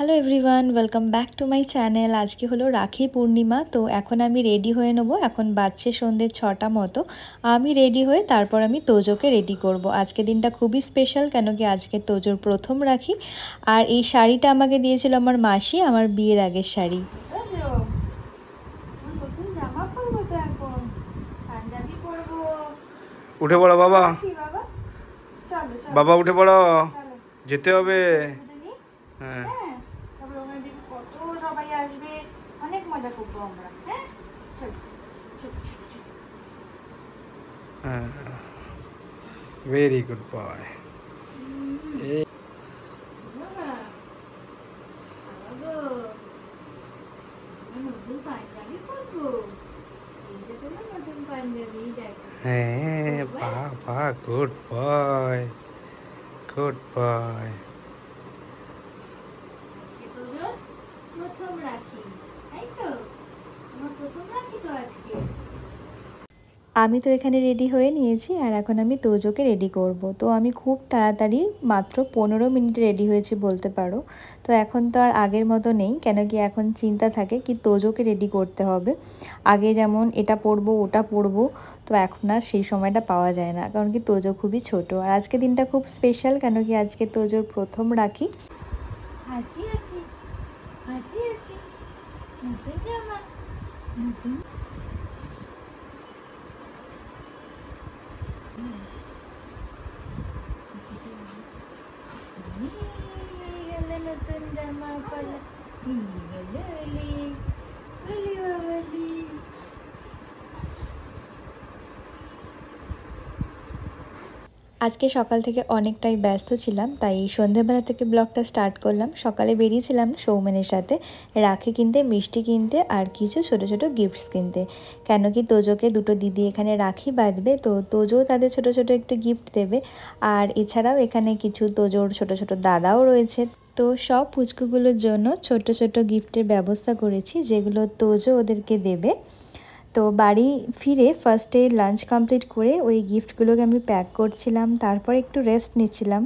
Hello everyone, welcome back to my channel. আজকে হলো রাখি পূর্ণিমা। তো এখন আমি রেডি হয়ে নেব। এখন বাজছে সন্ধ্যে 6টা মতো। আমি রেডি হয়ে তারপর আমি তোজোকে রেডি করব। আজকে দিনটা খুবই স্পেশাল, কেন কি আজকে তোজোর প্রথম রাখি। আর এই শাড়িটা আমাকে দিয়েছিল আমার মাসি, আমার বিয়ের আগের শাড়ি। উঠে পড়ো বাবা, বাবা উঠে পড়ো, যেতে হবে। হ্যাঁ, কত সবাই আসবে, অনেক মজা করবো আমরা। হ্যাঁ, ভেরি গুড বয়। হ্যাঁ বাবা, গুড বয়, গুড বয়। প্রথম রাখি, তাই তো? আমার প্রথম রাখি তো আজকে। আমি তো এখানে রেডি হয়ে নিয়েছি, আর এখন আমি তোজোকে রেডি করব। তো আমি খুব তাড়াতাড়ি মাত্র 15 মিনিটে রেডি হয়েছি বলতে পারো। তো এখন তো আর আগের মতো নেই, কেন কি এখন চিন্তা থাকে কি তোজোকে রেডি করতে হবে। আগে যেমন এটা পরবো ওটা পরবো, তো এখন আর সেই সময়টা পাওয়া যায় না, কারণ কি তোজো খুবই ছোট। আর আজকে দিনটা খুব স্পেশাল, কেন কি আজকে তোজোর প্রথম রাখি। হাঁচি হাঁচি হাঁচি হাঁচি, নতুন জামা, নতুন নতুন জামা পালা, আজকে সকাল থেকে অনেকটাই ব্যস্ত ছিলাম, তাই সন্ধ্যেবেলা থেকে ব্লগটা স্টার্ট করলাম। সকালে বেরিয়েছিলাম সৌমেনের সাথে রাখি কিনতে, মিষ্টি কিনতে, আর কিছু ছোট ছোট গিফটস কিনতে। কেন কি তোজোকে দুটো দিদি এখানে রাখি বাঁধবে, তো তোজোও তাদের ছোট ছোট একটু গিফট দেবে। আর এছাড়াও এখানে কিছু তোজোর ছোট ছোট দাদাও রয়েছে। তো সব পুচকুগুলোর জন্য ছোট ছোট গিফটের ব্যবস্থা করেছি, যেগুলো তোজো ওদেরকে দেবে। তো বাড়ি ফিরে ফার্স্টে লাঞ্চ কমপ্লিট করে ওই গিফটগুলোকে আমি প্যাক করছিলাম, তারপর একটু রেস্ট নিচ্ছিলাম।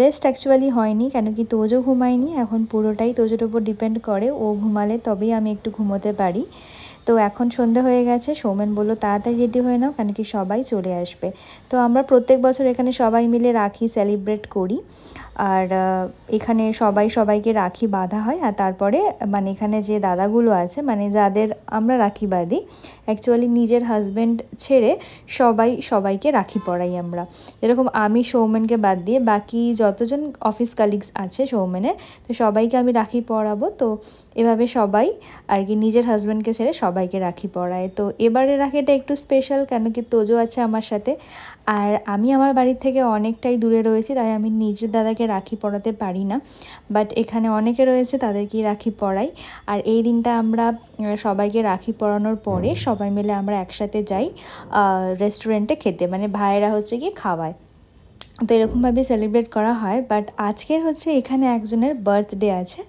রেস্ট অ্যাকচুয়ালি হয়নি, কেন কি তোজো ঘুমায়নি। এখন পুরোটাই তোজোর উপর ডিপেন্ড করে, ও ঘুমালে তবেই আমি একটু ঘুমোতে পারি। তো এখন সন্ধে হয়ে গেছে, সৌমেন বললো তাড়াতাড়ি রেডি হয়ে নাও, কেন কি সবাই চলে আসবে। তো আমরা প্রত্যেক বছর এখানে সবাই মিলে রাখি সেলিব্রেট করি। আর এখানে সবাই সবাইকে রাখি বাঁধা হয়। আর তারপরে মানে এখানে যে দাদাগুলো আছে, মানে যাদের আমরা রাখি বাঁধি, অ্যাকচুয়ালি নিজের হাজব্যান্ড ছেড়ে সবাই সবাইকে রাখি পরাই আমরা। এরকম আমি সৌমেনকে বাদ দিয়ে বাকি যতজন অফিস কালিগস আছে সৌমেনের, তো সবাইকে আমি রাখি পরাবো। তো এভাবে সবাই আর কি নিজের হাজব্যান্ডকে ছেড়ে সবাইকে রাখি পরায়। তো এবারে রাখিটা একটু স্পেশাল, কেন কি তোজো আছে আমার সাথে। আর আমি আমার বাড়ির থেকে অনেকটাই দূরে রয়েছি, তাই আমি নিজের দাদাকে রাখি পরাতে পারি না। বাট এখানে অনেকে রয়েছে, তাদেরকেই রাখি পরাই। আর এই দিনটা আমরা সবাইকে রাখি পরানোর পরে সবাই মিলে আমরা একসাথে যাই রেস্টুরেন্টে খেতে, মানে ভাইয়েরা হচ্ছে কি খাওয়ায়। তো এরকমভাবে সেলিব্রেট করা হয়। বাট আজকের হচ্ছে এখানে একজনের বার্থডে আছে,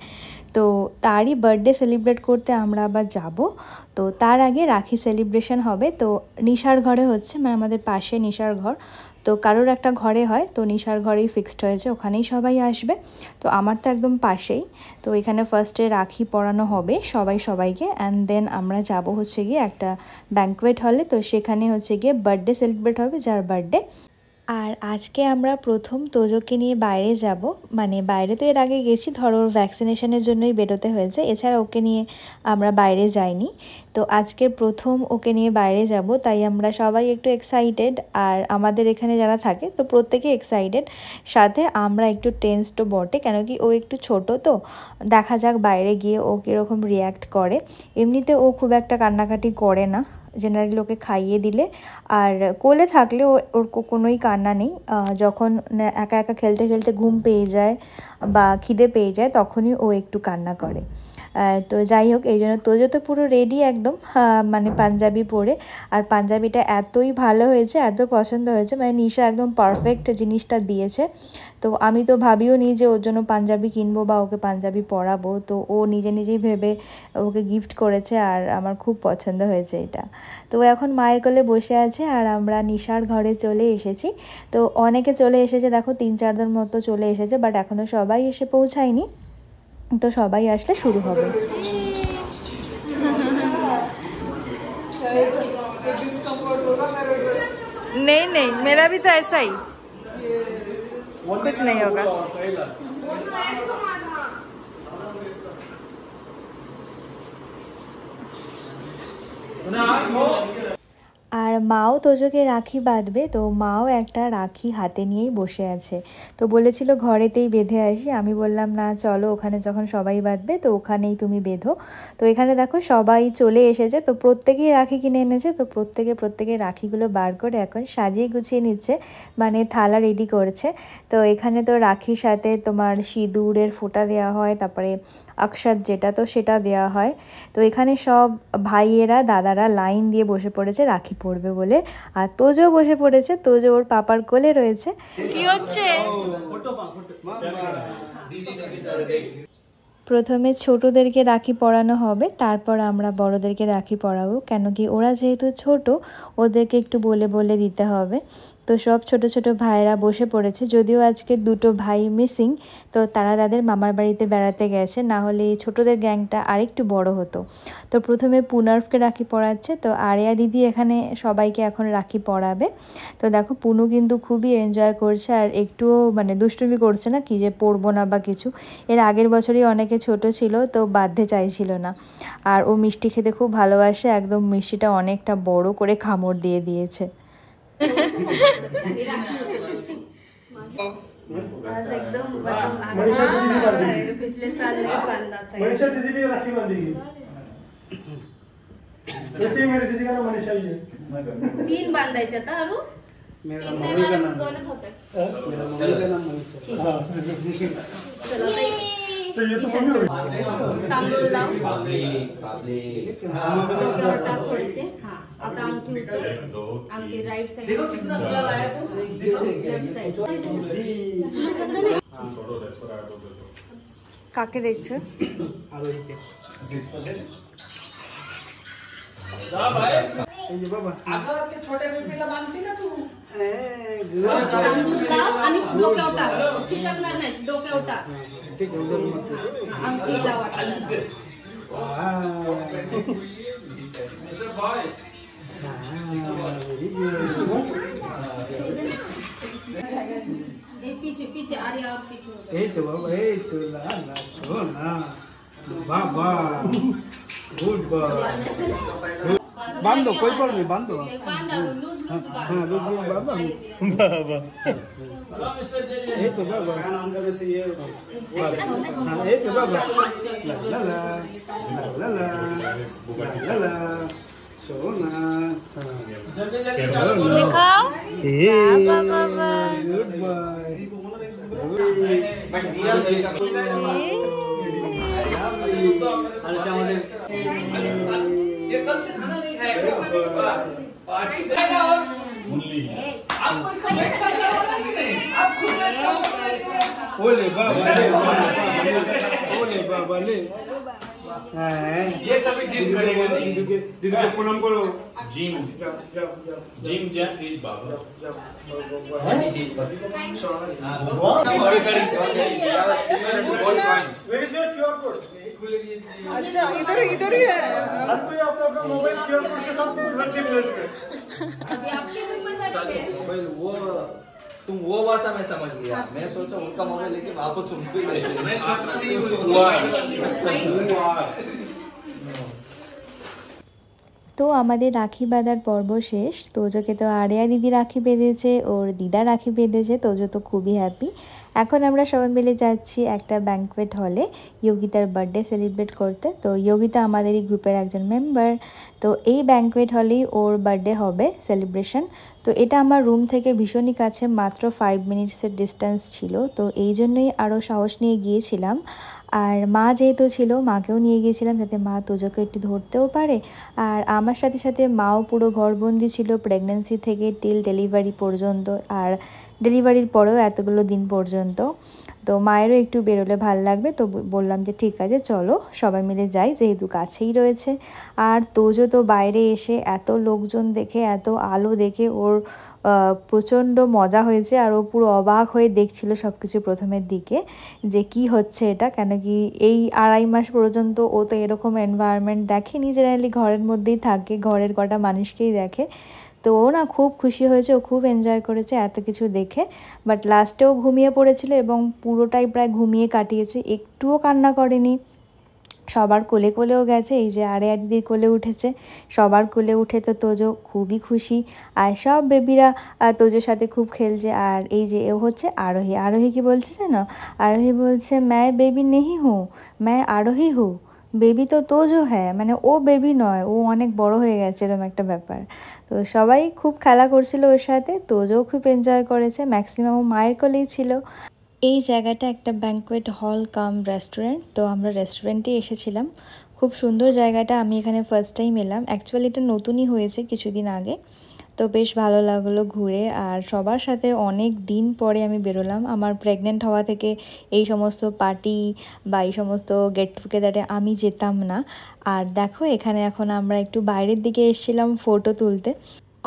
তো তারই বার্থডে সেলিব্রেট করতে আমরা আবার যাব। তো তার আগে রাখি সেলিব্রেশন হবে। তো নিশার ঘরে হচ্ছে, মানে আমাদের পাশে নিশার ঘর, তো কারোর একটা ঘরে হয়, তো নিশার ঘরেই ফিক্সড হয়েছে, ওখানেই সবাই আসবে। তো আমার তো একদম পাশেই। তো এখানে ফার্স্টে রাখি পরানো হবে সবাই সবাইকে, অ্যান্ড দেন আমরা যাব হচ্ছে গিয়ে একটা ব্যাঙ্কোয়েট হলে। তো সেখানে হচ্ছে গিয়ে বার্থডে সেলিব্রেট হবে, যার বার্থডে। আর আজকে আমরা প্রথম তোজোকে নিয়ে বাইরে যাব। মানে বাইরে তো এর আগে গেছি, ধরো ওর ভ্যাকসিনেশনের জন্যই বেরোতে হয়েছে, এছাড়া ওকে নিয়ে আমরা বাইরে যাইনি। তো আজকে প্রথম ওকে নিয়ে বাইরে যাব, তাই আমরা সবাই একটু এক্সাইটেড। আর আমাদের এখানে যারা থাকে তো প্রত্যেকে এক্সাইটেড, সাথে আমরা একটু টেন্সডও বটে, কেন কি ও একটু ছোট। তো দেখা যাক বাইরে গিয়ে ও কীরকম রিয়্যাক্ট করে। এমনিতে ও খুব একটা কান্নাকাটি করে না, জেনারেলি ওকে খাইয়ে দিলে আর কোলে থাকলে ওর কোনোই কান্না নেই। যখন একা একা খেলতে খেলতে ঘুম পেয়ে যায় বা খিদে পেয়ে যায়, তখনই ও একটু কান্না করে। তো যাই হোক, এই জন্য তোজো তো পুরো রেডি একদম, মানে পাঞ্জাবি পরে। আর পাঞ্জাবিটা এতই ভালো হয়েছে, এত পছন্দ হয়েছে, মানে নিশা একদম পারফেক্ট জিনিসটা দিয়েছে। তো আমি তো ভাবিও নি যে ওর জন্য পাঞ্জাবি কিনবো বা ওকে পাঞ্জাবি পরাবো। তো ও নিজে নিজেই ভেবে ওকে গিফট করেছে, আর আমার খুব পছন্দ হয়েছে এটা। তো এখন মায়ের কোলে বসে আছে, আর আমরা নিশার ঘরে চলে এসেছি। তো অনেকে চলে এসেছে, দেখো 3-4 জন মতো চলে এসেছে, বাট এখনও সবাই এসে পৌঁছায়নি। তো সবাই আসলে শুরু হবে। नहीं नहीं, मेरा भी तो ऐसा ही, कुछ नहीं होगा। আর মাও তোজোকে রাখি বাঁধবে, তো মাও একটা রাখি হাতে নিয়েই বসে আছে। তো বলেছিল ঘরেতেই বেঁধে আসি, আমি বললাম না চলো ওখানে যখন সবাই বাঁধবে তো ওখানেই তুমি বেঁধো। তো এখানে দেখো সবাই চলে এসেছে, তো প্রত্যেকেই রাখি কিনে এনেছে। তো প্রত্যেকে রাখিগুলো বার করে এখন সাজিয়ে গুছিয়ে নিচ্ছে, মানে থালা রেডি করছে। তো এখানে তো রাখির সাথে তোমার সিঁদুরের ফোঁটা দেওয়া হয়, তারপরে অক্ষত যেটা তো সেটা দেওয়া হয়। তো এখানে সব ভাইয়েরা দাদারা লাইন দিয়ে বসে পড়েছে রাখি পড়বে বলে, আর তোজো বসে পড়েছে। তোজো ওর পাপার কোলে রয়েছে। কি হচ্ছে? প্রথমে ছোটদেরকে রাখি পরানো হবে, তারপর আমরা বড়দেরকে রাখি পরাবো, কেন কি ওরা যেহেতু ছোট ওদেরকে একটু বলে বলে দিতে হবে। তো সব ছোট ছোট ভাইয়েরা বসে পড়েছে, যদিও আজকে দুটো ভাই মিসিং, তো তারা তাদের মামার বাড়িতে বেড়াতে গেছে, না হলে এই ছোটোদের গ্যাংটা আরেকটু বড় হতো। তো প্রথমে পুনর্ভকে রাখি পরাচ্ছে, তো আরিয়া দিদি এখানে সবাইকে এখন রাখি পরাবে। তো দেখো পুনু কিন্তু খুবই এনজয় করছে, আর একটুও মানে দুষ্টুমি করছে না কি যে পরবো না বা কিছু। এর আগের বছরই অনেকে ছোট ছিল তো বাঁধতে চাইছিল না, আর ও মিষ্টি খেতে খুব ভালোবাসে, একদম মিষ্টিটা অনেকটা বড় করে খামড় দিয়ে দিয়েছে। आज एकदम पिछले साल नहीं बांधा था। मनीषा दीदी भी राखी बांधेगी। वैसे ही मेरी दीदी का नाम मनीषा ही है। 3 बांधायच्या था अरू मेरा मम्मी का नाम दोनच होते। मेरा मम्मी का नाम मनीषा। हाँ। चलो तो ये तो मम्मी हो गई। तांदूळ लाव डोक्यावर टाक थोडेसे। हां आता अंगठी उचल, अंगठी राइट साइड देखो कितना बड़ा लाया तू, लेफ्ट साइड কাকে দেখছো? आरोही जा भाई ये बाबा अगर ते छोटे बेबीला बांधती ना तू तांदूळ लाव आणि डोक्यावर टाक, चिटकणार नाही, डोक्यावर टाक ठीक है उधर मत अंगठी लावा। मिस्टर भाई पीछे पीछे आर्या और पीछे ए तो बाबा ए तो ला सोना बाबा गुड बॉय बांधो कोई पर नहीं बांधो बांधा लूज लूज हां लूज बाबा बाबा ए तो बाबा अंदर से ये हां ए तो बाबा ला ला ला ला ला ला सोना दिखाओ। गुड बॉय ये कल से खाना नहीं खाएगा आपको इसका बैठा करना कि नहीं आप खुद ओले बाबा ओले बाबा ले ये कभी जिम करेगा नहीं दीदी के प्रणाम करो जिम जिम जा प्लीज बाबा अच्छा इधर इधर ही है हम तो अपना मोबाइल क्यूआर कोड के साथ रख के अभी आपके घर में रखते हैं मोबाइल वो तुम वो भाषा में समझ लिया, मैं सोचा उनका मोबाइल लेके वापस उनको ही दे তো আমাদের রাখি বাঁধার পর্ব শেষ। তোজোকে তো আরিয়া দিদি রাখি বেঁধেছে, ওর দিদা রাখি বেঁধেছে, তোজো তো খুবই হ্যাপি। এখন আমরা সবাই মিলে যাচ্ছি একটা ব্যাঙ্কোয়েট হলে যোগিতার বার্থডে সেলিব্রেট করতে। তো যোগিতা আমাদেরই গ্রুপের একজন মেম্বার, তো এই ব্যাঙ্কোয়েট হলেই ওর বার্থডে হবে সেলিব্রেশন। তো এটা আমার রুম থেকে ভীষণই কাছে, মাত্র 5 মিনিটসের ডিস্টেন্স ছিল, তো এই জন্যই আরও সাহস নিয়ে গিয়েছিলাম। আর মা যেহেতু ছিল মাকেও নিয়ে গিয়েছিলাম যাতে মা তোজোকে একটু ধরতেও পারে, আর আমার সাথে সাথে মাও পুরো ঘরবন্দি ছিল প্রেগন্যান্সি থেকে টিল ডেলিভারি পর্যন্ত, আর ডেলিভারির পরেও এতগুলো দিন পর্যন্ত। তো মায়েরও একটু বেরোলে ভালো লাগবে, তো বললাম যে ঠিক আছে চলো সবাই মিলে যাই, যেহেতু কাছেই রয়েছে। আর তোজো তো বাইরে এসে এত লোকজন দেখে, এত আলো দেখে ওর প্রচণ্ড মজা হয়েছে। আর ও পুরো অবাক হয়ে দেখছিল সব কিছু প্রথমের দিকে, যে কি হচ্ছে এটা, কেন কি এই 2.5 মাস পর্যন্ত ও তো এরকম এনভায়রনমেন্ট দেখেনি, জেনারেলি ঘরের মধ্যেই থাকে, ঘরের কটা মানুষকেই দেখে। তো ও না খুব খুশি হয়েছে, ও খুব এনজয় করেছে এত কিছু দেখে। বাট লাস্টেও ঘুমিয়ে পড়েছিল এবং পুরোটাই প্রায় ঘুমিয়ে কাটিয়েছে, একটুও কান্না করেনি। সবার কোলে কোলেও গেছে, এই যে আরেয়া দিদির কোলে উঠেছে, সবার কোলে উঠে তো তোজো খুবই খুশি। আর সব বেবিরা তোজোর সাথে খুব খেলছে। আর এই যে ও হচ্ছে আরোহী। আরোহী কি বলছে জানো? আরোহী বলছে मैं बेबी नहीं हूँ, मैं আরোহী हूँ, বেবি তো তোজো হ্যাঁ, মানে ও বেবি নয়, ও অনেক বড় হয়ে গেছে, এরকম একটা ব্যাপার। তো সবাই খুব খেলা করছিল ওর সাথে, তোজোও খুব এনজয় করেছে, ম্যাক্সিমাম মায়ের কোলেই ছিল। এই জায়গাটা একটা ব্যাঙ্কোয়েট হল কাম রেস্টুরেন্ট, তো আমরা রেস্টুরেন্টে এসেছিলাম। খুব সুন্দর জায়গাটা, আমি এখানে ফার্স্ট টাইম এলাম, অ্যাকচুয়ালি এটা নতুনই হয়েছে কিছুদিন আগে। তো বেশ ভালো লাগলো ঘুরে। আর সবার সাথে অনেক দিন পরে আমি বেরোলাম, আমার প্রেগনেন্ট হওয়া থেকে এই সমস্ত পার্টি বা এই সমস্ত গেট টুগেদারে আমি যেতাম না। আর দেখো এখানে এখন আমরা একটু বাইরের দিকে এসেছিলাম ফটো তুলতে।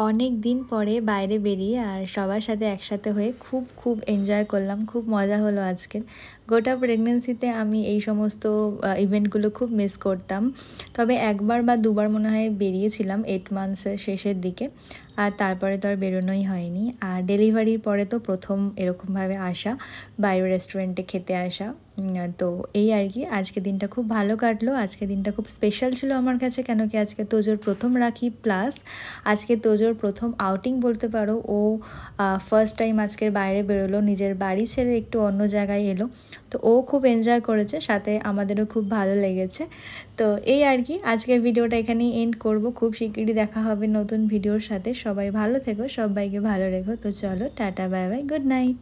অনেক দিন পরে বাইরে বেরিয়ে আর সবার সাথে একসাথে হয়ে খুব খুব এনজয় করলাম, খুব মজা হলো আজকের। গোটা প্রেগনেন্সিতে আমি এই সমস্ত ইভেন্টগুলো খুব মিস করতাম। তবে একবার বা দুবার মনে হয় বেরিয়েছিলাম 8 মান্থসের শেষের দিকে, আর তারপরে তো আর বেরোনোই হয়নি। আর ডেলিভারির পরে তো প্রথম এরকমভাবে আসা, বাইরে রেস্টুরেন্টে খেতে আসা। তো এই আর কি, আজকে দিনটা খুব ভালো কাটলো। আজকে দিনটা খুব স্পেশাল ছিল আমার কাছে, কেন কি আজকে তোজোর প্রথম রাখি, প্লাস আজকে তোজোর প্রথম আউটিং বলতে পারো। ও ফার্স্ট টাইম আজকের বাইরে বেরোলো, নিজের বাড়ি ছেড়ে একটু অন্য জায়গায় এলো। তো ও খুব এনজয় করেছে, সাথে আমাদেরও খুব ভালো লেগেছে। তো এই আর কি, আজকের ভিডিওটা এখানেই এন্ড করব। খুব শিগগিরই দেখা হবে নতুন ভিডিওর সাথে। সবাই ভালো থেকো, সবাইকে ভালো রেখো। তো চলো tata, bye bye, good night.